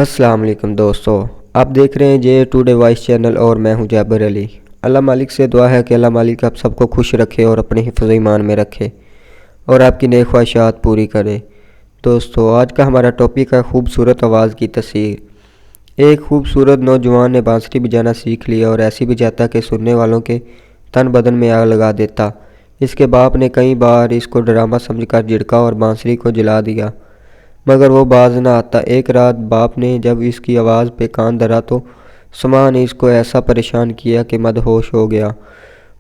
السلام علیکم دوستو، آپ دیکھ رہے ہیں جے ٹوڈے وائس چینل اور میں ہوں جابر علی۔ اللہ مالک سے دعا ہے کہ اللہ مالک آپ سب کو خوش رکھے اور اپنے حفظ و ایمان میں رکھے اور آپ کی نیک خواہشات پوری کرے۔ دوستو، آج کا ہمارا ٹاپک ہے خوبصورت آواز کی تاثیر۔ ایک خوبصورت نوجوان نے بانسری بجانا سیکھ لیا اور ایسی بجاتا کہ سننے والوں کے تن بدن میں آگ لگا دیتا۔ اس کے باپ نے کئی بار اس کو ڈرامہ سمجھ کر جھڑکا اور بانسری کو جلا دیا، مگر وہ باز نہ آتا۔ ایک رات باپ نے جب اس کی آواز پہ کان دھرا تو سما نے اس کو ایسا پریشان کیا کہ مدہوش ہو گیا۔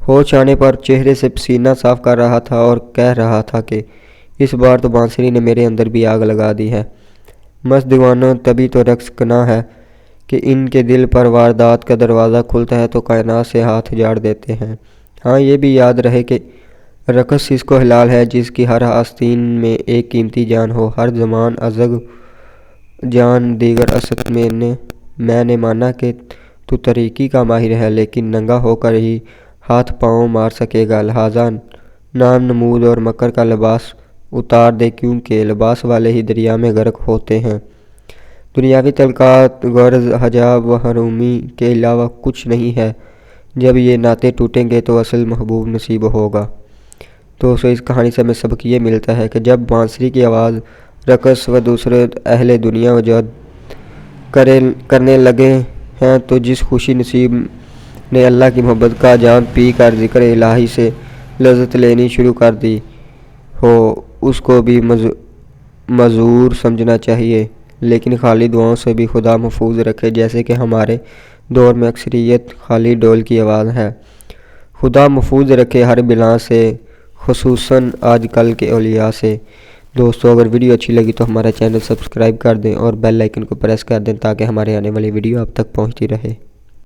ہوش آنے پر چہرے سے پسینہ صاف کر رہا تھا اور کہہ رہا تھا کہ اس بار تو بانسری نے میرے اندر بھی آگ لگا دی ہے۔ مست دیوانوں، تبھی تو رقص کنا ہے کہ ان کے دل پر واردات کا دروازہ کھلتا ہے تو کائنات سے ہاتھ جاڑ دیتے ہیں۔ ہاں، یہ بھی یاد رہے کہ رقص اس کو حلال ہے جس کی ہر آستین میں ایک قیمتی جان ہو۔ ہر زمان ازگ جان دیگر اسد میں نے مانا کہ تو طریقی کا ماہر ہے، لیکن ننگا ہو کر ہی ہاتھ پاؤں مار سکے گا، لہٰذا نام نمود اور مکر کا لباس اتار دے، کیونکہ لباس والے ہی دریا میں غرق ہوتے ہیں۔ دنیاوی تعلقات غرض حجاب و حرومی کے علاوہ کچھ نہیں ہے۔ جب یہ ناطے ٹوٹیں گے تو اصل محبوب نصیب ہوگا۔ تو اس کہانی سے ہمیں سبق یہ ملتا ہے کہ جب بانسری کی آواز رقص و دوسرے اہل دنیا وجود کرنے لگے ہیں تو جس خوشی نصیب نے اللہ کی محبت کا جام پی کر ذکر الہی سے لذت لینی شروع کر دی ہو، اس کو بھی معذور سمجھنا چاہیے، لیکن خالی دعاؤں سے بھی خدا محفوظ رکھے، جیسے کہ ہمارے دور میں اکثریت خالی ڈول کی آواز ہے۔ خدا محفوظ رکھے ہر بلا سے، خصوصاً آج کل کے اولیاء سے۔ دوستو، اگر ویڈیو اچھی لگی تو ہمارا چینل سبسکرائب کر دیں اور بیل آئیکن کو پریس کر دیں تاکہ ہمارے آنے والی ویڈیو آپ تک پہنچتی رہے۔